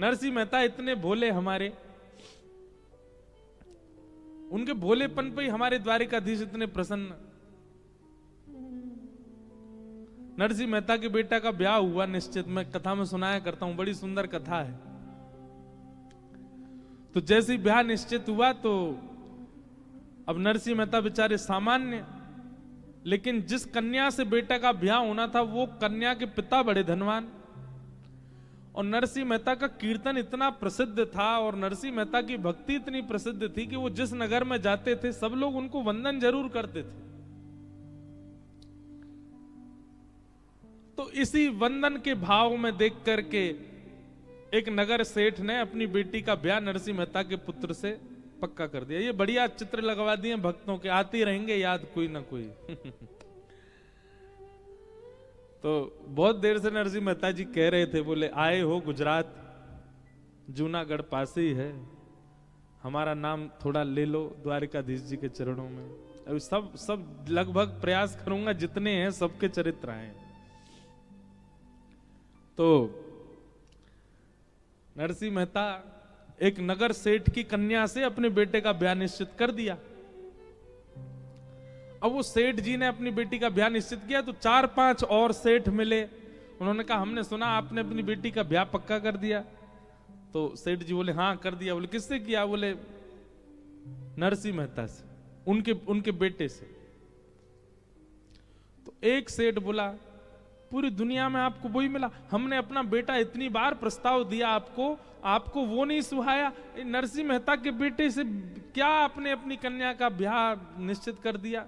नरसिंह मेहता इतने भोले हमारे, उनके भोलेपन पे ही हमारे द्वारिकाधीश इतने प्रसन्न। नरसिंह मेहता के बेटा का ब्याह हुआ निश्चित, मैं कथा में सुनाया करता हूं, बड़ी सुंदर कथा है। तो जैसे ही ब्याह निश्चित हुआ तो अब नरसिंह मेहता बेचारे सामान्य, लेकिन जिस कन्या से बेटा का ब्याह होना था वो कन्या के पिता बड़े धनवान, और नरसिंह मेहता का कीर्तन इतना प्रसिद्ध था और नरसिंह मेहता की भक्ति इतनी प्रसिद्ध थी कि वो जिस नगर में जाते थे सब लोग उनको वंदन जरूर करते थे। तो इसी वंदन के भाव में देख करके एक नगर सेठ ने अपनी बेटी का ब्याह नरसिंह मेहता के पुत्र से पक्का कर दिया। ये बढ़िया चित्र लगवा दिए भक्तों के, आते रहेंगे याद कोई ना कोई। तो बहुत देर से नरसिंह मेहता जी कह रहे थे, बोले आए हो गुजरात, जूनागढ़ पास ही है, हमारा नाम थोड़ा ले लो द्वारिकाधीश जी के चरणों में। अभी सब लगभग प्रयास करूंगा जितने हैं सबके चरित्र आए। तो नरसिंह मेहता एक नगर सेठ की कन्या से अपने बेटे का ब्याह निश्चित कर दिया। अब वो सेठ जी ने अपनी बेटी का ब्याह निश्चित किया तो 4-5 और सेठ मिले, उन्होंने कहा हमने सुना आपने अपनी बेटी का ब्याह पक्का कर दिया। तो सेठ जी बोले हाँ कर दिया। बोले किससे किया? बोले नरसिंह मेहता से, उनके बेटे से। तो एक सेठ बोला पूरी दुनिया में आपको वही मिला, हमने अपना बेटा इतनी बार प्रस्ताव दिया आपको वो नहीं सुहाया, नरसिंह मेहता के बेटे से क्या आपने अपनी कन्या का ब्याह निश्चित कर दिया?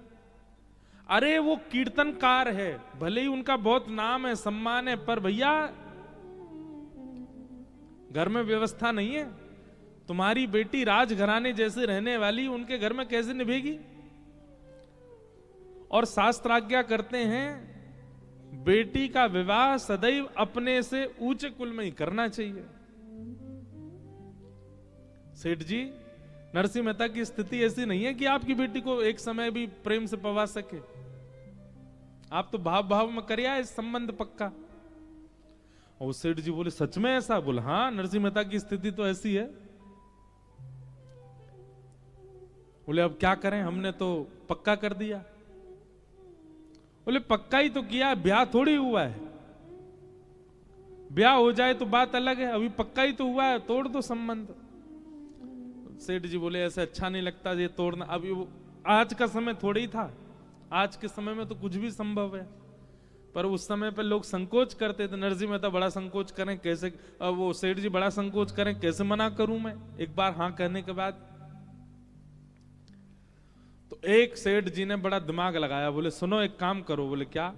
अरे वो कीर्तनकार है, भले ही उनका बहुत नाम है सम्मान है, पर भैया घर में व्यवस्था नहीं है। तुम्हारी बेटी राजघराने जैसे रहने वाली, उनके घर में कैसे निभेगी? और शास्त्र आज्ञा करते हैं बेटी का विवाह सदैव अपने से ऊंचे कुल में ही करना चाहिए। सेठ जी, नरसिंह मेहता की स्थिति ऐसी नहीं है कि आपकी बेटी को एक समय भी प्रेम से पवा सके। आप तो भाव में करिया इस संबंध पक्का। और सेठ जी बोले सच में ऐसा? बोले हाँ, नरसिंह मेहता की स्थिति तो ऐसी है। बोले अब क्या करें, हमने तो पक्का कर दिया। बोले पक्का ही तो किया, ब्याह थोड़ी हुआ है। ब्याह हो जाए तो बात अलग है, अभी पक्का ही तो हुआ है, तोड़ दो संबंध। सेठ जी बोले ऐसे अच्छा नहीं लगता ये तोड़ना। अभी वो आज का समय थोड़ी ही था, आज के समय में तो कुछ भी संभव है, पर उस समय पे लोग संकोच करते थे। नरसिंह मेहता बड़ा संकोच करें कैसे, वो सेठ जी बड़ा संकोच करें कैसे मना करूं मैं एक बार हाँ कहने के बाद। तो एक सेठ जी ने बड़ा दिमाग लगाया, बोले सुनो एक काम करो। बोले क्या?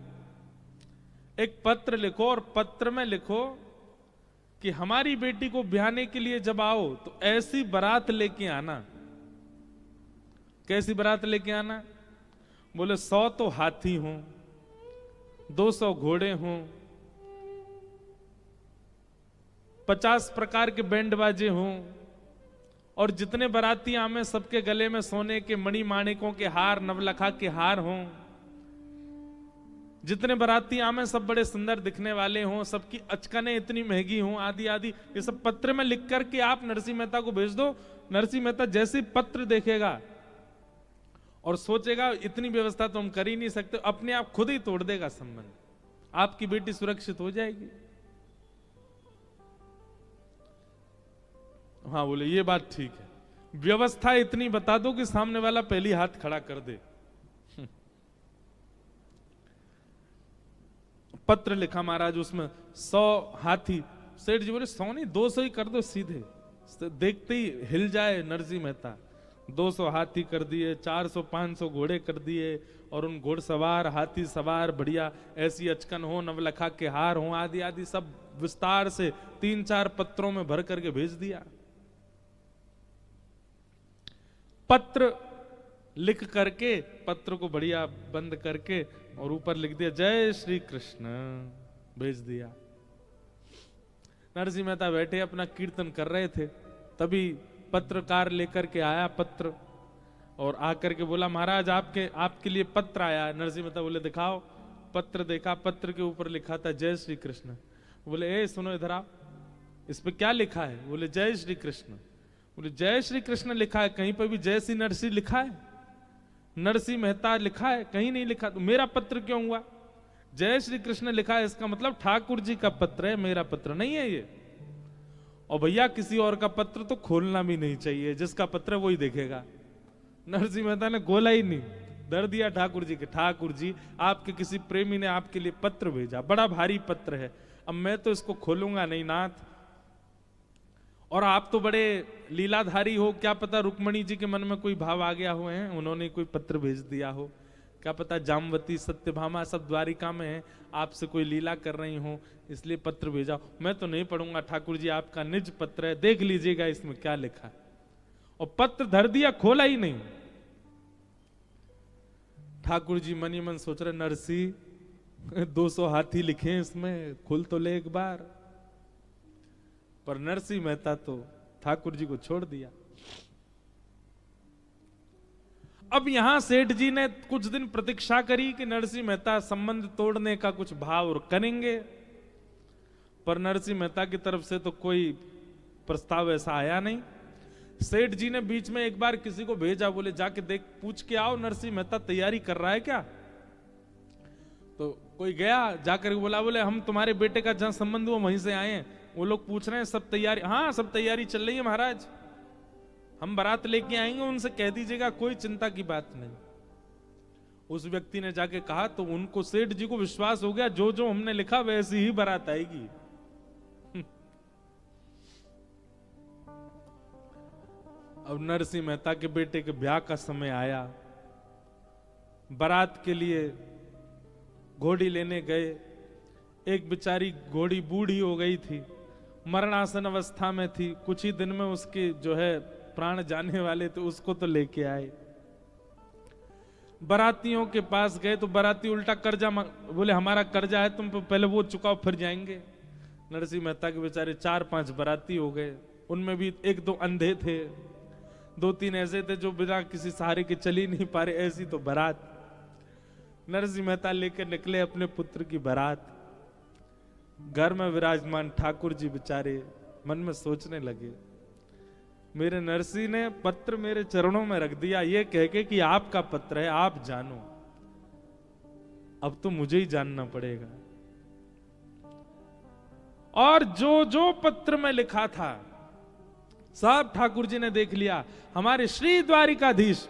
एक पत्र लिखो और पत्र में लिखो कि हमारी बेटी को ब्याहने के लिए जब आओ तो ऐसी बारात लेके आना। कैसी बारात लेके आना? बोले 100 तो हाथी हों, 200 घोड़े हों, 50 प्रकार के बैंड बाजे हों, और जितने बाराती आमे सबके गले में सोने के मणि माणिकों के हार, नवलखा के हार हों। जितने बाराती आमे सब बड़े सुंदर दिखने वाले हों, सबकी अचकने इतनी महंगी हों, आदि आदि। ये सब पत्र में लिख करके आप नरसिंह मेहता को भेज दो। नरसिंह मेहता जैसे पत्र देखेगा और सोचेगा इतनी व्यवस्था तो हम कर ही नहीं सकते, अपने आप खुद ही तोड़ देगा संबंध, आपकी बेटी सुरक्षित हो जाएगी। हाँ बोले ये बात ठीक है, व्यवस्था इतनी बता दो कि सामने वाला पहली हाथ खड़ा कर दे। पत्र लिखा महाराज, उसमें 100 हाथी। सेठ जी बोले 100 नहीं 200 ही कर दो सीधे, देखते ही हिल जाए नरसिंह मेहता। 200 हाथी कर दिए, 400-500 घोड़े कर दिए, और उन घोड़सवार हाथी सवार बढ़िया ऐसी अचकन हो, नवलखा के हार हो, आदि आदि सब विस्तार से 3-4 पत्रों में भर करके भेज दिया। पत्र लिख करके, पत्र को बढ़िया बंद करके और ऊपर लिख दिया जय श्री कृष्ण, भेज दिया। नरसिंह मेहता बैठे अपना कीर्तन कर रहे थे, तभी पत्रकार लेकर के आया पत्र, और आकर के बोला महाराज आपके लिए पत्र आया। नरसिंह मेहता बोले दिखाओ। पत्र देखा, पत्र के ऊपर लिखा था जय श्री कृष्ण। बोले ए सुनो इधर आओ। इस पे क्या लिखा है? बोले जय श्री कृष्ण। बोले जय श्री कृष्ण लिखा है, कहीं पर भी जय श्री नरसिंह लिखा है? नरसिंह मेहता लिखा है? कहीं नहीं लिखा। तो मेरा पत्र क्यों हुआ? जय श्री कृष्ण लिखा है, इसका मतलब ठाकुर जी का पत्र है, मेरा पत्र नहीं है ये। और भैया किसी और का पत्र तो खोलना भी नहीं चाहिए, जिसका पत्र वही देखेगा। नरसिंह मेहता ने खोला ही नहीं, दर दिया ठाकुर जी के, ठाकुर जी आपके किसी प्रेमी ने आपके लिए पत्र भेजा, बड़ा भारी पत्र है, अब मैं तो इसको खोलूंगा नहीं नाथ। और आप तो बड़े लीलाधारी हो, क्या पता रुक्मणी जी के मन में कोई भाव आ गया हो, हैं उन्होंने कोई पत्र भेज दिया हो, क्या पता जामवती सत्यभामा सब द्वारिका में है, आपसे कोई लीला कर रही हो इसलिए पत्र भेजा। मैं तो नहीं पढ़ूंगा, ठाकुर जी आपका निज पत्र है, देख लीजिएगा इसमें क्या लिखा है। और पत्र धर दिया, खोला ही नहीं। ठाकुर जी मन ही मन सोच रहे नरसिंह 200 हाथी लिखे इसमें, खुल तो ले एक बार। पर नरसिंह मेहता तो ठाकुर जी को छोड़ दिया। अब यहां सेठ जी ने कुछ दिन प्रतीक्षा करी कि नरसिंह मेहता संबंध तोड़ने का कुछ भाव और करेंगे, पर नरसिंह मेहता की तरफ से तो कोई प्रस्ताव ऐसा आया नहीं। सेठ जी ने बीच में एक बार किसी को भेजा, बोले जाके देख पूछ के आओ नरसिंह मेहता तैयारी कर रहा है क्या। तो कोई गया, जाकर बोला, बोले हम तुम्हारे बेटे का जहां संबंध हुआ वहीं से आए हैं, वो लोग पूछ रहे हैं सब तैयारी। हाँ सब तैयारी चल रही है महाराज, हम बारात लेके आएंगे, उनसे कह दीजिएगा, कोई चिंता की बात नहीं। उस व्यक्ति ने जाके कहा तो उनको, सेठ जी को विश्वास हो गया, जो जो हमने लिखा वैसी ही बारात आएगी। अब नरसिंह मेहता के बेटे के ब्याह का समय आया, बारात के लिए घोड़ी लेने गए। एक बेचारी घोड़ी बूढ़ी हो गई थी, मरणासन अवस्था में थी, कुछ ही दिन में उसके जो है प्राण जाने वाले थे, उसको तो लेके आए। बारातियों के पास गए तो बाराती उल्टा कर्जा बोले हमारा कर्जा है, तुम पहले वो चुकाओ फिर जाएंगे। नरसिंह मेहता के बेचारे 4-5 बाराती हो गए, उनमें भी 1-2 अंधे थे, 2-3 ऐसे थे जो बिना किसी सहारे के चल ही नहीं पा रहे, ऐसी तो बारात। नरसिंह मेहता लेकर निकले अपने पुत्र की बारात। घर में विराजमान ठाकुर जी बेचारे मन में सोचने लगे, मेरे नरसिंह ने पत्र मेरे चरणों में रख दिया, ये कह के कि आपका पत्र है, आप जानो, अब तो मुझे ही जानना पड़ेगा। और जो जो पत्र में लिखा था सब ठाकुर जी ने देख लिया। हमारे श्री द्वारिकाधीश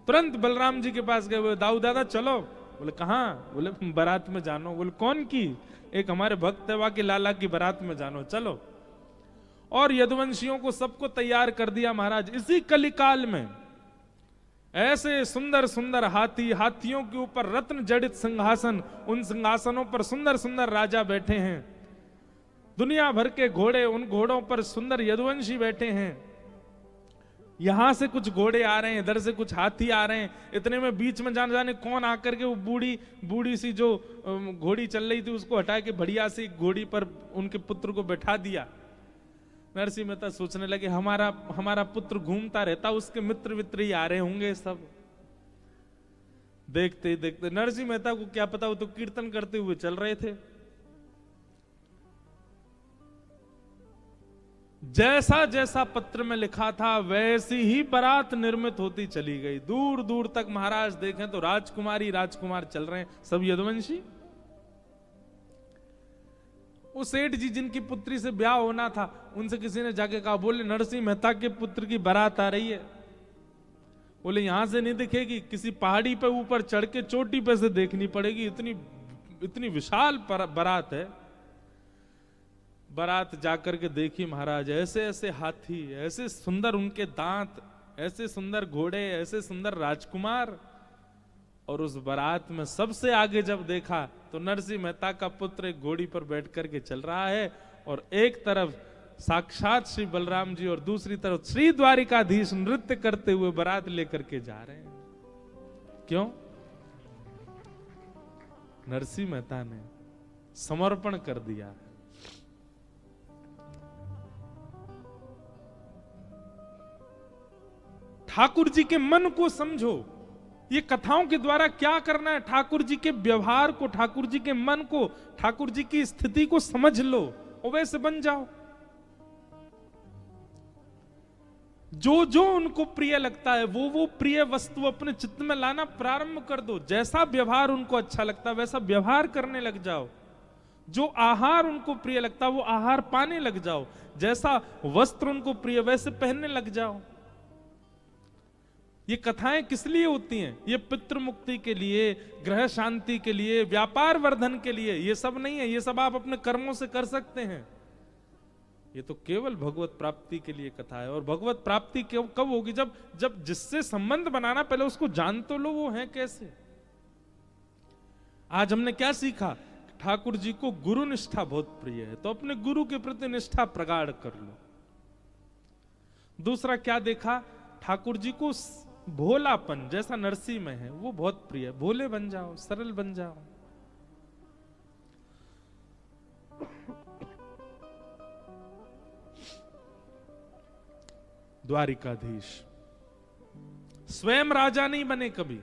तुरंत बलराम जी के पास गए, बोले दाऊ दादा चलो। बोले कहां? बोले बारात में जानो। बोले कौन की? एक हमारे भक्त है, के लाला की बारात में जानो, चलो। और यदुवंशियों को सबको तैयार कर दिया महाराज। इसी कलिकाल में ऐसे सुंदर सुंदर हाथी, हाथियों के ऊपर रत्न जड़ित सिंहासन, उन सिंहासनों पर सुंदर सुंदर राजा बैठे हैं, दुनिया भर के घोड़े, उन घोड़ों पर सुंदर यदुवंशी बैठे हैं। यहां से कुछ घोड़े आ रहे हैं, इधर से कुछ हाथी आ रहे हैं। इतने में बीच में जाने जाने कौन आकर के वो बूढ़ी सी जो घोड़ी चल रही थी उसको हटा के बढ़िया सी घोड़ी पर उनके पुत्र को बैठा दिया। नरसिंह मेहता सोचने लगे हमारा पुत्र घूमता रहता, उसके मित्र वित्र ही आ रहे होंगे सब। देखते ही देखते नरसिंह मेहता को क्या पता, वो तो कीर्तन करते हुए चल रहे थे। जैसा जैसा पत्र में लिखा था वैसी ही बारात निर्मित होती चली गई। दूर दूर तक महाराज देखें तो राजकुमारी राजकुमार चल रहे हैं, सब यदुवंशी। वो सेठ जी जिनकी पुत्री से ब्याह होना था, उनसे किसी ने जाके कहा, बोले नरसिंह मेहता के पुत्र की बारात आ रही है। बोले यहां से नहीं दिखेगी, किसी पहाड़ी पे ऊपर चढ़ के चोटी पे से देखनी पड़ेगी, इतनी विशाल बारात है। बारात जाकर के देखी महाराज, ऐसे ऐसे हाथी, ऐसे सुंदर उनके दांत, ऐसे सुंदर घोड़े, ऐसे सुंदर राजकुमार। और उस बारात में सबसे आगे जब देखा तो नरसिंह मेहता का पुत्र एक घोड़ी पर बैठ करके चल रहा है, और एक तरफ साक्षात श्री बलराम जी और दूसरी तरफ श्री द्वारिकाधीश नृत्य करते हुए बारात लेकर के जा रहे हैं। क्यों? नरसिंह मेहता ने समर्पण कर दिया है। ठाकुर जी के मन को समझो, ये कथाओं के द्वारा क्या करना है, ठाकुर जी के व्यवहार को, ठाकुर जी के मन को, ठाकुर जी की स्थिति को समझ लो और वैसे बन जाओ। जो जो उनको प्रिय लगता है वो प्रिय वस्तु अपने चित्त में लाना प्रारंभ कर दो। जैसा व्यवहार उनको अच्छा लगता है वैसा व्यवहार करने लग जाओ। जो आहार उनको प्रिय लगता है वो आहार पाने लग जाओ। जैसा वस्त्र उनको प्रिय वैसे पहनने लग जाओ। ये कथाएं किस लिए होती हैं? ये पितृ मुक्ति के लिए, ग्रह शांति के लिए, व्यापार वर्धन के लिए। ये सब नहीं है, ये सब आप अपने कर्मों से कर सकते हैं। ये तो केवल भगवत प्राप्ति के लिए कथा है। और भगवत प्राप्ति कब होगी? जब जिससे संबंध बनाना पहले उसको जान तो लो वो है कैसे। आज हमने क्या सीखा? ठाकुर जी को गुरु निष्ठा बहुत प्रिय है, तो अपने गुरु के प्रति निष्ठा प्रगाढ़ कर लो। दूसरा क्या देखा? ठाकुर जी को भोलापन, जैसा नरसिंह में है वो बहुत प्रिय है। भोले बन जाओ, सरल बन जाओ। द्वारिकाधीश स्वयं राजा नहीं बने कभी,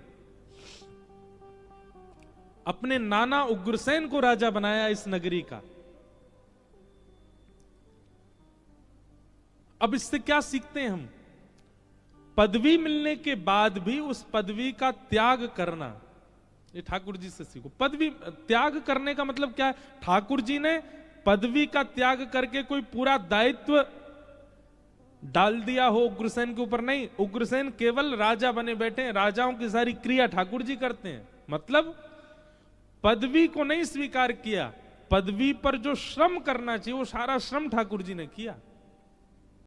अपने नाना उग्रसेन को राजा बनाया इस नगरी का। अब इससे क्या सीखते हैं हम? पदवी मिलने के बाद भी उस पदवी का त्याग करना, ये ठाकुर जी से सीखो। पदवी त्याग करने का मतलब क्या है? ठाकुर जी ने पदवी का त्याग करके कोई पूरा दायित्व डाल दिया हो उग्रसेन के ऊपर? नहीं, उग्रसेन केवल राजा बने बैठे हैं। राजाओं की सारी क्रिया ठाकुर जी करते हैं। मतलब पदवी को नहीं स्वीकार किया, पदवी पर जो श्रम करना चाहिए वो सारा श्रम ठाकुर जी ने किया।